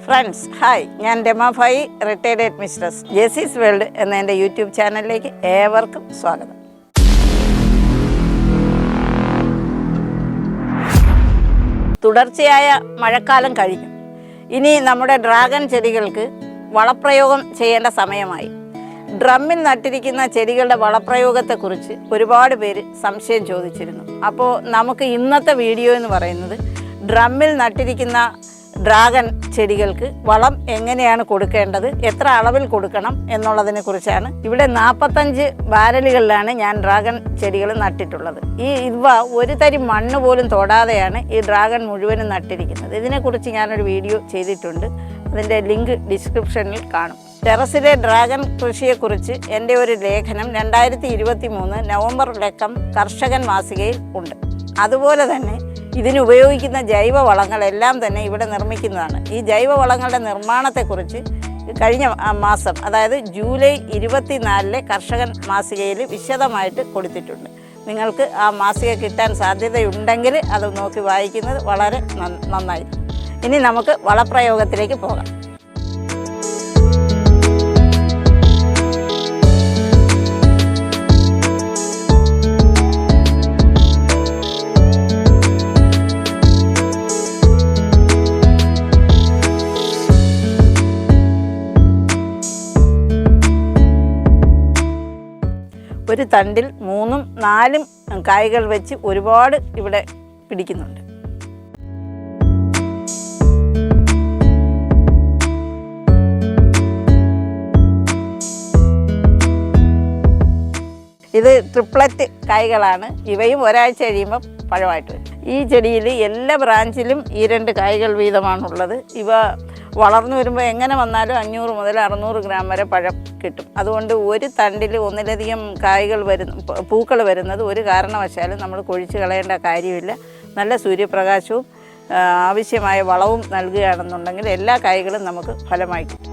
Friends hi, ഞാൻ Ramabai, retired headmistress. Jessy's world എന്ന എൻ്റെ യൂട്യൂബ് ചാനലിലേക്ക് ഏവർക്കും സ്വാഗതം. തുടർച്ചയായ മഴക്കാലം കഴിഞ്ഞു. ഇനി നമ്മുടെ ഡ്രാഗൺ ചെടികൾക്ക് വളപ്രയോഗം ചെയ്യേണ്ട സമയമായി. ഡ്രമ്മിൽ നട്ടിരിക്കുന്ന ചെടികളുടെ വളപ്രയോഗത്തെക്കുറിച്ച് ഒരുപാട് പേര് സംശയം ചോദിച്ചിരുന്നു. അപ്പോൾ നമുക്ക് ഇന്നത്തെ വീഡിയോ എന്ന് പറയുന്നത് ഡ്രമ്മിൽ നട്ടിരിക്കുന്ന ഡ്രാഗൺ ചെടികൾക്ക് വളം എങ്ങനെയാണ് കൊടുക്കേണ്ടത്, എത്ര അളവിൽ കൊടുക്കണം എന്നുള്ളതിനെ കുറിച്ചാണ്. ഇവിടെ 45 ബാരലുകളിലാണ് ഞാൻ ഡ്രാഗൺ ചെടികൾ നട്ടിട്ടുള്ളത്. ഇവ ഒരു തരി മണ്ണ് പോലും തൊടാതെയാണ് ഈ ഡ്രാഗൺ മുഴുവനും നട്ടിരിക്കുന്നത്. ഇതിനെക്കുറിച്ച് ഞാനൊരു വീഡിയോ ചെയ്തിട്ടുണ്ട്, അതിൻ്റെ ലിങ്ക് ഡിസ്ക്രിപ്ഷനിൽ കാണും. ടെറസിലെ ഡ്രാഗൺ കൃഷിയെക്കുറിച്ച് എൻ്റെ ഒരു ലേഖനം 2023 നവംബർ ലക്കം കർഷകൻ മാസികയിൽ ഉണ്ട്. അതുപോലെ തന്നെ ഇതിനുപയോഗിക്കുന്ന ജൈവവളങ്ങളെല്ലാം തന്നെ ഇവിടെ നിർമ്മിക്കുന്നതാണ്. ഈ ജൈവവളങ്ങളുടെ നിർമ്മാണത്തെക്കുറിച്ച് കഴിഞ്ഞ മാസം, അതായത് ജൂലൈ 24 കർഷകൻ മാസികയിൽ വിശദമായിട്ട് കൊടുത്തിട്ടുണ്ട്. നിങ്ങൾക്ക് ആ മാസിക കിട്ടാൻ സാധ്യതയുണ്ടെങ്കിൽ അത് നോക്കി വായിക്കുന്നത് വളരെ നന്നായി. ഇനി നമുക്ക് വളപ്രയോഗത്തിലേക്ക് പോകാം. ഒരു തണ്ടിൽ 3ഉം 4ഉം കായ്കൾ വെച്ച് ഒരുപാട് ഇവിടെ പിടിക്കുന്നുണ്ട്. ഇത് ട്രിപ്ലറ്റ് കായ്കളാണ്. ഇവയും ഒരാഴ്ച കഴിയുമ്പോൾ പഴമായിട്ട് വരും. ഈ ചെടിയിൽ എല്ലാ ബ്രാഞ്ചിലും ഈ 2 കായ്കൾ വീതമാണുള്ളത്. ഇവ വളർന്നു വരുമ്പോൾ എങ്ങനെ വന്നാലും 500 മുതൽ 600 ഗ്രാം വരെ പഴം കിട്ടും. അതുകൊണ്ട് ഒരു തണ്ടിൽ ഒന്നിലധികം പൂക്കൾ വരുന്നത് ഒരു കാരണവശാലും നമ്മൾ കൊഴിച്ച് കളയേണ്ട കാര്യമില്ല. നല്ല സൂര്യപ്രകാശവും ആവശ്യമായ വളവും നൽകുകയാണെന്നുണ്ടെങ്കിൽ എല്ലാ കായ്കളും നമുക്ക് ഫലമായി കിട്ടും.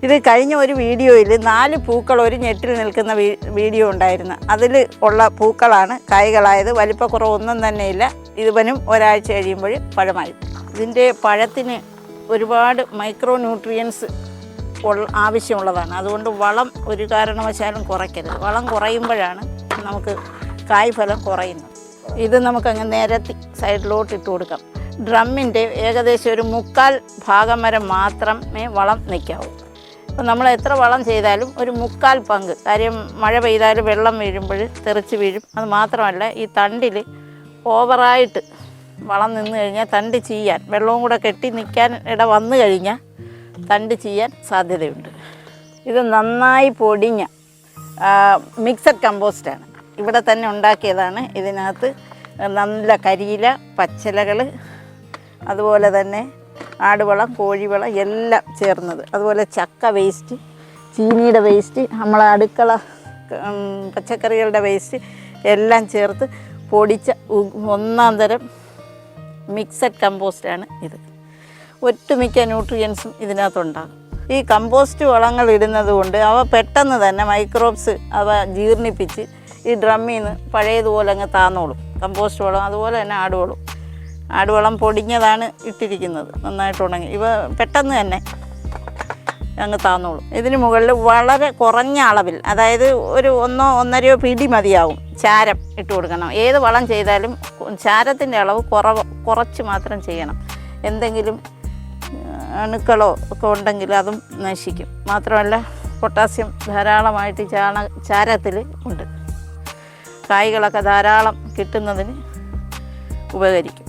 ഇത് കഴിഞ്ഞ ഒരു വീഡിയോയിൽ 4 പൂക്കൾ ഒരു ഞെട്ടിൽ നിൽക്കുന്ന വീഡിയോ ഉണ്ടായിരുന്നു. അതിൽ ഉള്ള പൂക്കളാണ് കായ്കളായത്. വലിപ്പക്കുറവൊന്നും തന്നെയില്ല. ഇതിവനും ഒരാഴ്ച കഴിയുമ്പോൾ പഴമായി. ഇതിൻ്റെ പഴത്തിന് ഒരുപാട് മൈക്രോ ന്യൂട്രിയൻസ് ആവശ്യമുള്ളതാണ്. അതുകൊണ്ട് വളം ഒരു കാരണവശാലും കുറയ്ക്കരുത്. വളം കുറയുമ്പോഴാണ് നമുക്ക് കായ്ഫലം കുറയുന്നത്. ഇത് നമുക്കങ്ങ് നിരത്തി സൈഡിലോട്ട് ഇട്ട് കൊടുക്കാം. ഡ്രമ്മിൻ്റെ ഏകദേശം ഒരു 1/4 ഭാഗം വരെ മാത്രമേ വളം നിൽക്കാവൂ. അപ്പോൾ നമ്മൾ എത്ര വളം ചെയ്താലും ഒരു 1/4 പങ്ക്, കാര്യം മഴ പെയ്താൽ വെള്ളം വീഴുമ്പോൾ തെറിച്ച് വീഴും. അത് മാത്രമല്ല, ഈ തണ്ടിൽ ഓവറായിട്ട് വളം നിന്ന് കഴിഞ്ഞാൽ തണ്ട് ചീയാൻ, വെള്ളവും കൂടെ കെട്ടി നിൽക്കാൻ ഇട വന്നു കഴിഞ്ഞാൽ തണ്ട് ചീയാൻ സാധ്യതയുണ്ട്. ഇത് നന്നായി പൊടിഞ്ഞ മിക്സഡ് കമ്പോസ്റ്റാണ്. ഇവിടെ തന്നെ ഉണ്ടാക്കിയതാണ്. ഇതിനകത്ത് നല്ല കരിയില, പച്ചിലകൾ, അതുപോലെ തന്നെ ആടുവളം, കോഴിവളം എല്ലാം ചേർന്നത്. അതുപോലെ ചക്ക വേസ്റ്റ്, ചീനിയുടെ വേസ്റ്റ്, നമ്മളെ അടുക്കള പച്ചക്കറികളുടെ വേസ്റ്റ് എല്ലാം ചേർത്ത് പൊടിച്ച 1-ാം തരം മിക്സഡ് കമ്പോസ്റ്റാണ് ഇത്. ഒട്ടുമിക്ക ന്യൂട്രിയൻസും ഇതിനകത്തുണ്ടാകും. ഈ കമ്പോസ്റ്റ് വളങ്ങൾ ഇടുന്നത് കൊണ്ട് അവ പെട്ടെന്ന് തന്നെ മൈക്രോബ്സ് അവ ജീർണിപ്പിച്ച് ഈ ഡ്രമ്മിൽ നിന്ന് പഴയതുപോലെ അങ്ങ് താന്നോളും. കമ്പോസ്റ്റ് വളം, അതുപോലെ തന്നെ ആടുവളം പൊടിഞ്ഞതാണ് ഇട്ടിരിക്കുന്നത്, നന്നായിട്ട് ഉണങ്ങി. ഇവ പെട്ടെന്ന് തന്നെ അങ്ങ് താന്നോളും. ഇതിന് മുകളിൽ വളരെ കുറഞ്ഞ അളവിൽ, അതായത് ഒരു 1-1.5 പിടി മതിയാവും, ചാരം ഇട്ട് കൊടുക്കണം. ഏത് വളം ചെയ്താലും ചാരത്തിൻ്റെ അളവ് കുറച്ച് മാത്രം ചെയ്യണം. എന്തെങ്കിലും അണുക്കളോ ഒക്കെ ഉണ്ടെങ്കിൽ അതും നശിക്കും. മാത്രമല്ല, പൊട്ടാസ്യം ധാരാളമായിട്ട് ചാരത്തിൽ ഉണ്ട്. കായ്കളൊക്കെ ധാരാളം കിട്ടുന്നതിന് ഉപകരിക്കും.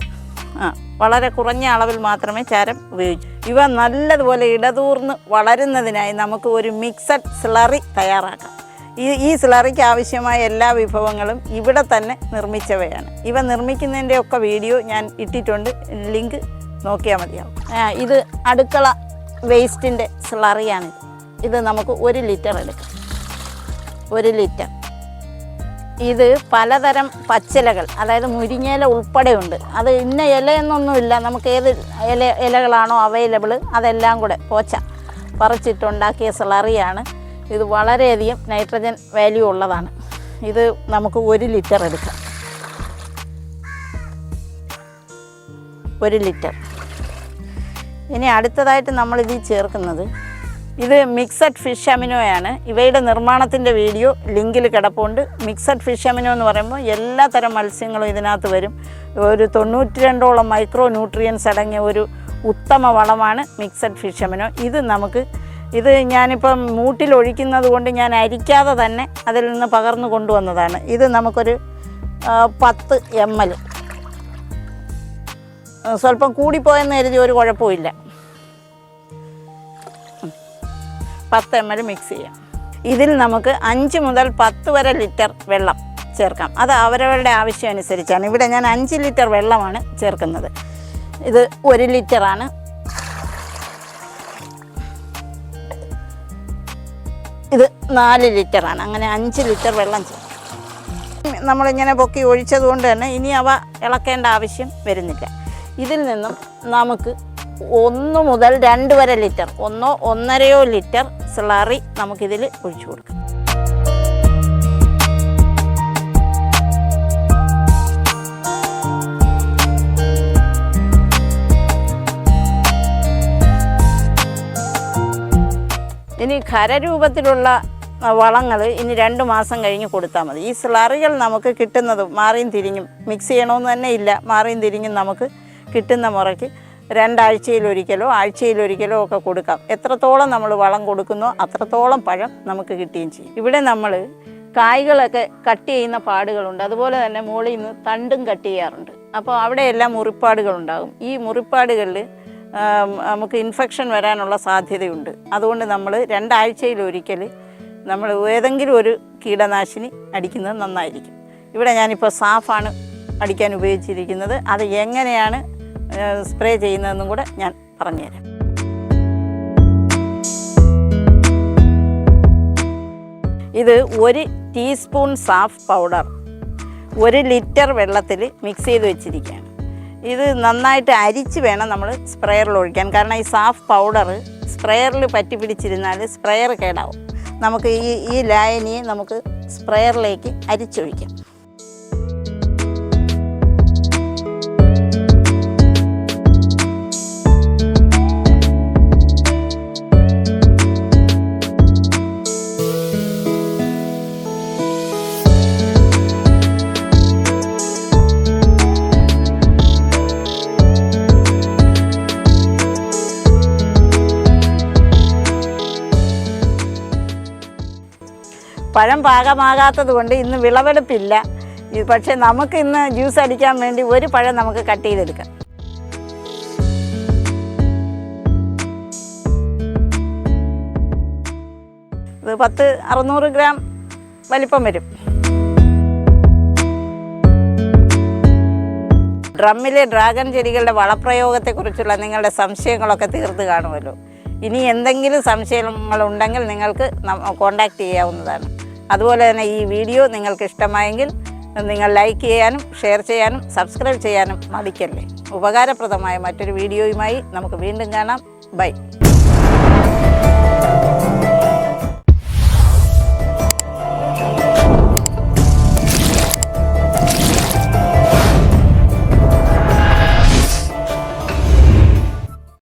വളരെ കുറഞ്ഞ അളവിൽ മാത്രമേ ചാരം ഉപയോഗിക്കൂ. ഇവ നല്ലതുപോലെ ഇടതൂർന്ന് വളരുന്നതിനായി നമുക്ക് ഒരു മിക്സഡ് സ്ലറി തയ്യാറാക്കാം. ഈ സ്ലറിക്ക് ആവശ്യമായ എല്ലാ വിഭവങ്ങളും ഇവിടെ തന്നെ നിർമ്മിച്ചവയാണ്. ഇവ നിർമ്മിക്കുന്നതിൻ്റെ ഒക്കെ വീഡിയോ ഞാൻ ഇട്ടിട്ടുണ്ട്, ലിങ്ക് നോക്കിയാൽ മതിയാവും. ഇത് അടുക്കള വേസ്റ്റിൻ്റെ സ്ലറിയാണിത്. ഇത് നമുക്ക് 1 ലിറ്റർ എടുക്കാം. 1 ലിറ്റർ. ഇത് പലതരം പച്ചിലകൾ, അതായത് മുരിങ്ങയില ഉൾപ്പെടെയുണ്ട്. അത് ഇന്ന ഇലയെന്നൊന്നുമില്ല, നമുക്ക് ഏത് ഇലകളാണോ അവൈലബിൾ അതെല്ലാം കൂടെ പറിച്ചിട്ടുണ്ടാക്കിയ സ്ലറിയാണ്. ഇത് വളരെയധികം നൈട്രജൻ വാല്യൂ ഉള്ളതാണ്. ഇത് നമുക്ക് 1 ലിറ്റർ എടുക്കാം. 1 ലിറ്റർ. ഇനി അടുത്തതായിട്ട് നമ്മളിതിൽ ചേർക്കുന്നത് ഇത് മിക്സഡ് ഫിഷ് അമിനോയാണ്. ഇവയുടെ നിർമ്മാണത്തിൻ്റെ വീഡിയോ ലിങ്കിൽ കിടപ്പുണ്ട്. മിക്സഡ് ഫിഷ് അമിനോ എന്ന് പറയുമ്പോൾ എല്ലാ തരം മത്സ്യങ്ങളും ഇതിനകത്ത് വരും. ഒരു 92ഓളം മൈക്രോ ന്യൂട്രിയൻസ് അടങ്ങിയ ഒരു ഉത്തമ വളമാണ് മിക്സഡ് ഫിഷ് അമിനോ. ഇത് ഞാനിപ്പം മൂട്ടിലൊഴിക്കുന്നത് കൊണ്ട് ഞാൻ അരിക്കാതെ തന്നെ അതിൽ നിന്ന് പകർന്നു കൊണ്ടുവന്നതാണ്. ഇത് നമുക്കൊരു 10 ml, സ്വല്പം കൂടിപ്പോയെന്ന് കരുതി ഒരു കുഴപ്പമില്ല. 10 ml മിക്സ് ചെയ്യാം. ഇതിൽ നമുക്ക് 5 മുതൽ 10 വരെ ലിറ്റർ വെള്ളം ചേർക്കാം. അത് അവരവരുടെ ആവശ്യം അനുസരിച്ചാണ്. ഇവിടെ ഞാൻ 5 ലിറ്റർ വെള്ളമാണ് ചേർക്കുന്നത്. ഇത് 1 ലിറ്ററാണ്. ഇത് 4 ലിറ്ററാണ്. അങ്ങനെ 5 ലിറ്റർ വെള്ളം ചേർക്കും. നമ്മളിങ്ങനെ പൊക്കി ഒഴിച്ചത് കൊണ്ട് തന്നെ ഇനി അവ ഇളക്കേണ്ട ആവശ്യം വരുന്നില്ല. ഇതിൽ നിന്നും നമുക്ക് 1 മുതൽ 2 വരെ ലിറ്റർ, 1 1.5 ലിറ്റർ സ്ലറി നമുക്കിതിൽ ഒഴിച്ചു കൊടുക്കാം. ഇനി ഖരരൂപത്തിലുള്ള വളങ്ങൾ ഇനി 2 മാസം കഴിഞ്ഞ് കൊടുത്താൽ മതി. ഈ സ്ലറികൾ നമുക്ക് കിട്ടുന്നത് മാറിയും തിരിഞ്ഞും മിക്സ് ചെയ്യണമെന്ന് തന്നെ ഇല്ല. മാറിയും തിരിഞ്ഞും നമുക്ക് കിട്ടുന്ന മുറയ്ക്ക് 2 ആഴ്ചയിലൊരിക്കലോ ആഴ്ചയിലൊരിക്കലോ ഒക്കെ കൊടുക്കാം. എത്രത്തോളം നമ്മൾ വളം കൊടുക്കുന്നോ അത്രത്തോളം പഴം നമുക്ക് കിട്ടുകയും ചെയ്യും. ഇവിടെ നമ്മൾ കായ്കളൊക്കെ കട്ട് ചെയ്യുന്ന പാടുകളുണ്ട്. അതുപോലെ തന്നെ മുകളിൽ നിന്ന് തണ്ടും കട്ട് ചെയ്യാറുണ്ട്. അപ്പോൾ അവിടെയെല്ലാം മുറിപ്പാടുകളുണ്ടാകും. ഈ മുറിപ്പാടുകളിൽ നമുക്ക് ഇൻഫെക്ഷൻ വരാനുള്ള സാധ്യതയുണ്ട്. അതുകൊണ്ട് നമ്മൾ 2 ആഴ്ചയിലൊരിക്കൽ നമ്മൾ ഏതെങ്കിലും ഒരു കീടനാശിനി അടിക്കുന്നത് നന്നായിരിക്കും. ഇവിടെ ഞാനിപ്പോൾ സാഫാണ് അടിക്കാൻ ഉപയോഗിച്ചിരിക്കുന്നത്. അത് എങ്ങനെയാണ് സ്പ്രേ ചെയ്യുന്നതെന്നും കൂടെ ഞാൻ പറഞ്ഞുതരാം. ഇത് 1 ടീസ്പൂൺ സാഫ് പൗഡർ 1 ലിറ്റർ വെള്ളത്തിൽ മിക്സ് ചെയ്ത് വെച്ചിരിക്കുകയാണ്. ഇത് നന്നായിട്ട് അരിച്ച് വേണം നമ്മൾ സ്പ്രെയറിൽ ഒഴിക്കാൻ. കാരണം ഈ സാഫ് പൗഡർ സ്പ്രെയറിൽ പറ്റി പിടിച്ചിരുന്നാൽ സ്പ്രെയർ കേടാവും. നമുക്ക് ഈ ലായനിയെ നമുക്ക് സ്പ്രെയറിലേക്ക് അരിച്ചൊഴിക്കാം. പഴം പാകമാകാത്തത് കൊണ്ട് ഇന്ന് വിളവെടുപ്പില്ല. പക്ഷേ നമുക്ക് ഇന്ന് ജ്യൂസ് അടിക്കാൻ വേണ്ടി ഒരു പഴം നമുക്ക് കട്ട് ചെയ്തെടുക്കാം. ഇത് 600 ഗ്രാം വലിപ്പം വരും. ഡ്രമ്മിലെ ഡ്രാഗൺ ചെടികളുടെ വളപ്രയോഗത്തെക്കുറിച്ചുള്ള നിങ്ങളുടെ സംശയങ്ങളൊക്കെ തീർത്ത് കാണുമല്ലോ. ഇനി എന്തെങ്കിലും സംശയങ്ങളുണ്ടെങ്കിൽ നിങ്ങൾക്ക് കോൺടാക്റ്റ് ചെയ്യാവുന്നതാണ്. അതുപോലെ തന്നെ ഈ വീഡിയോ നിങ്ങൾക്ക് ഇഷ്ടമായെങ്കിൽ നിങ്ങൾ ലൈക്ക് ചെയ്യാനും ഷെയർ ചെയ്യാനും സബ്സ്ക്രൈബ് ചെയ്യാനും മടിക്കല്ലേ. ഉപകാരപ്രദമായ മറ്റൊരു വീഡിയോയുമായി നമുക്ക് വീണ്ടും കാണാം. ബൈ.